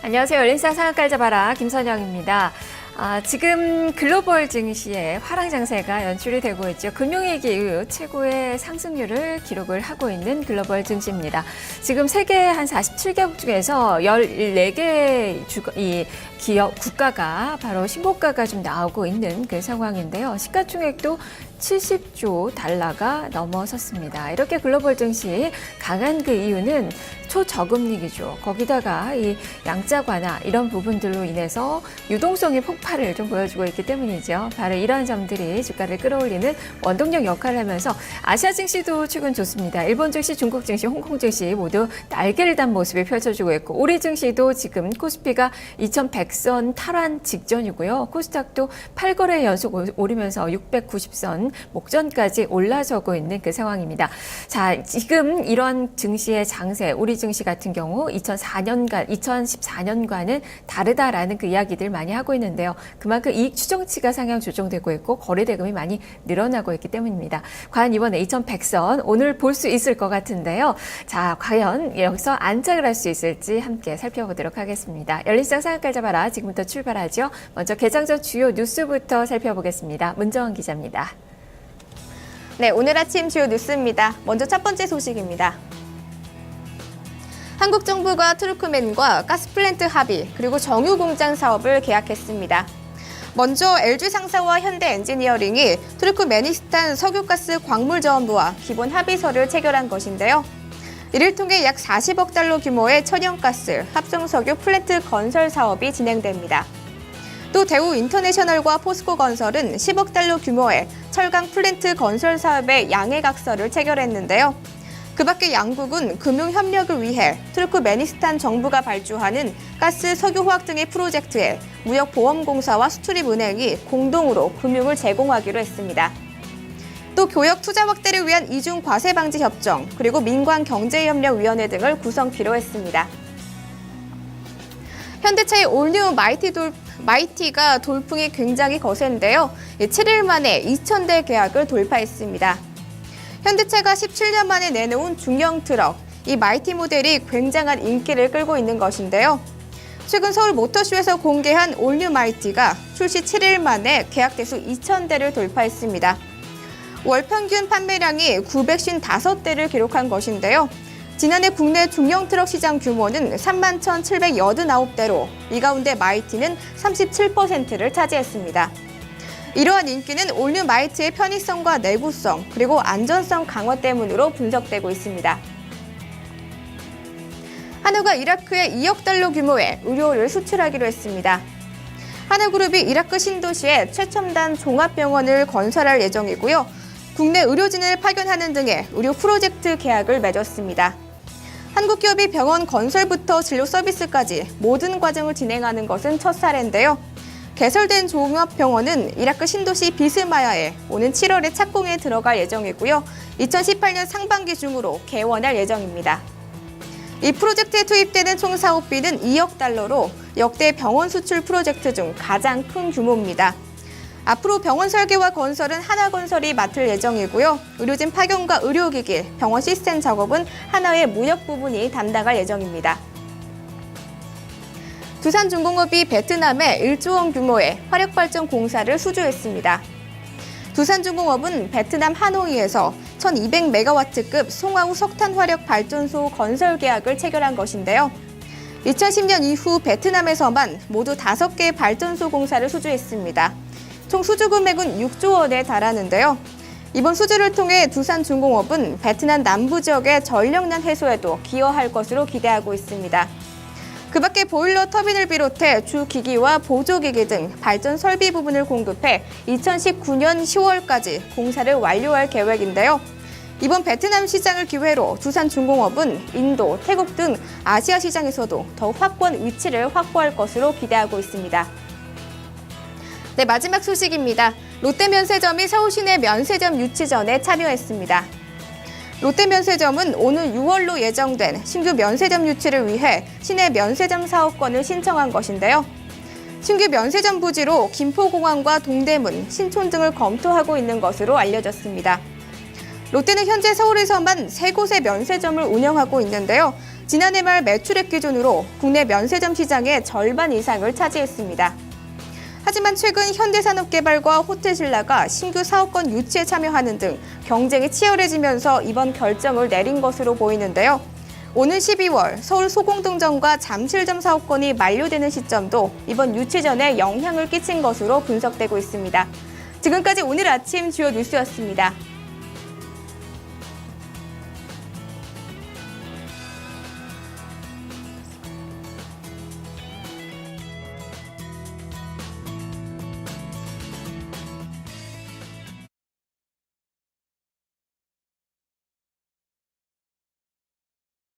안녕하세요. 열린시장 상한가 잡아라 김선영입니다. 지금 글로벌 증시의 화랑 장세가 연출이 되고 있죠. 금융위기 이후 최고의 상승률을 기록을 하고 있는 글로벌 증시입니다. 지금 세계 한 47개국 중에서 14개 국가가 바로 신고가가 좀 나오고 있는 그 상황인데요. 시가총액도 70조 달러가 넘어섰습니다. 이렇게 글로벌 증시 강한 그 이유는 초저금리기죠. 거기다가 이 양자 완화 이런 부분들로 인해서 유동성의 폭발을 좀 보여주고 있기 때문이죠. 바로 이러한 점들이 주가를 끌어올리는 원동력 역할을 하면서 아시아 증시도 최근 좋습니다. 일본 증시, 중국 증시, 홍콩 증시 모두 날개를 단 모습이 펼쳐지고 있고 우리 증시도 지금 코스피가 2100선 탈환 직전이고요. 코스닥도 8거래 연속 오르면서 690선 목전까지 올라서고 있는 그 상황입니다. 자, 지금 이런 증시의 장세, 우리 증시 같은 경우 2014년과는 다르다라는 그 이야기들 많이 하고 있는데요. 그만큼 이익 추정치가 상향 조정되고 있고 거래 대금이 많이 늘어나고 있기 때문입니다. 과연 이번에 2100선 오늘 볼 수 있을 것 같은데요. 자, 과연 여기서 안착을 할 수 있을지 함께 살펴보도록 하겠습니다. 열린시장 상한가 잡아라. 지금부터 출발하죠. 먼저 개장 전 주요 뉴스부터 살펴보겠습니다. 문정원 기자입니다. 네, 오늘 아침 주요 뉴스입니다. 먼저 첫 번째 소식입니다. 한국 정부가 트루크맨과 가스플랜트 합의 그리고 정유 공장 사업을 계약했습니다. 먼저 LG 상사와 현대 엔지니어링이 트루크메니스탄 석유가스 광물저원부와 기본 합의서를 체결한 것인데요. 이를 통해 약 40억 달러 규모의 천연가스 합성석유 플랜트 건설 사업이 진행됩니다. 또 대우 인터내셔널과 포스코 건설은 10억 달러 규모의 철강 플랜트 건설 사업의 양해각서를 체결했는데요. 그 밖에 양국은 금융협력을 위해 투르크메니스탄 정부가 발주하는 가스, 석유화학 등의 프로젝트에 무역보험공사와 수출입은행이 공동으로 금융을 제공하기로 했습니다. 또 교역 투자 확대를 위한 이중 과세 방지 협정, 그리고 민관경제협력위원회 등을 구성키로 했습니다. 현대차의 올뉴 마이티가 돌풍이 굉장히 거센데요. 7일 만에 2,000대 계약을 돌파했습니다. 현대차가 17년 만에 내놓은 중형 트럭, 이 마이티 모델이 굉장한 인기를 끌고 있는 것인데요. 최근 서울 모터쇼에서 공개한 올뉴 마이티가 출시 7일 만에 계약 대수 2,000대를 돌파했습니다. 월 평균 판매량이 955대를 기록한 것인데요. 지난해 국내 중형 트럭 시장 규모는 31,789대로 이 가운데 마이티는 37%를 차지했습니다. 이러한 인기는 올뉴 마이티의 편의성과 내구성 그리고 안전성 강화 때문으로 분석되고 있습니다. 한우가 이라크에 2억 달러 규모의 의료를 수출하기로 했습니다. 한우그룹이 이라크 신도시에 최첨단 종합병원을 건설할 예정이고요. 국내 의료진을 파견하는 등의 의료 프로젝트 계약을 맺었습니다. 한국 기업이 병원 건설부터 진료 서비스까지 모든 과정을 진행하는 것은 첫 사례인데요. 개설된 종합병원은 이라크 신도시 비스마야에 오는 7월에 착공에 들어갈 예정이고요. 2018년 상반기 중으로 개원할 예정입니다. 이 프로젝트에 투입되는 총 사업비는 2억 달러로 역대 병원 수출 프로젝트 중 가장 큰 규모입니다. 앞으로 병원 설계와 건설은 하나건설이 맡을 예정이고요. 의료진 파견과 의료기기, 병원 시스템 작업은 하나의 무역 부분이 담당할 예정입니다. 두산중공업이 베트남에 1조 원 규모의 화력발전 공사를 수주했습니다. 두산중공업은 베트남 하노이에서 1200메가와트급 송화우 석탄화력 발전소 건설 계약을 체결한 것인데요. 2010년 이후 베트남에서만 모두 5개의 발전소 공사를 수주했습니다. 총 수주 금액은 6조 원에 달하는데요. 이번 수주를 통해 두산중공업은 베트남 남부 지역의 전력난 해소에도 기여할 것으로 기대하고 있습니다. 그 밖에 보일러 터빈을 비롯해 주기기와 보조기기 등 발전 설비 부분을 공급해 2019년 10월까지 공사를 완료할 계획인데요. 이번 베트남 시장을 기회로 두산중공업은 인도, 태국 등 아시아 시장에서도 더욱 확고한 위치를 확보할 것으로 기대하고 있습니다. 네, 마지막 소식입니다. 롯데면세점이 서울시내 면세점 유치전에 참여했습니다. 롯데면세점은 오늘 6월로 예정된 신규 면세점 유치를 위해 시내 면세점 사업권을 신청한 것인데요. 신규 면세점 부지로 김포공항과 동대문, 신촌 등을 검토하고 있는 것으로 알려졌습니다. 롯데는 현재 서울에서만 3곳의 면세점을 운영하고 있는데요. 지난해 말 매출액 기준으로 국내 면세점 시장의 절반 이상을 차지했습니다. 하지만 최근 현대산업개발과 호텔신라가 신규 사업권 유치에 참여하는 등 경쟁이 치열해지면서 이번 결정을 내린 것으로 보이는데요. 오는 12월 서울 소공동점과 잠실점 사업권이 만료되는 시점도 이번 유치전에 영향을 끼친 것으로 분석되고 있습니다. 지금까지 오늘 아침 주요 뉴스였습니다.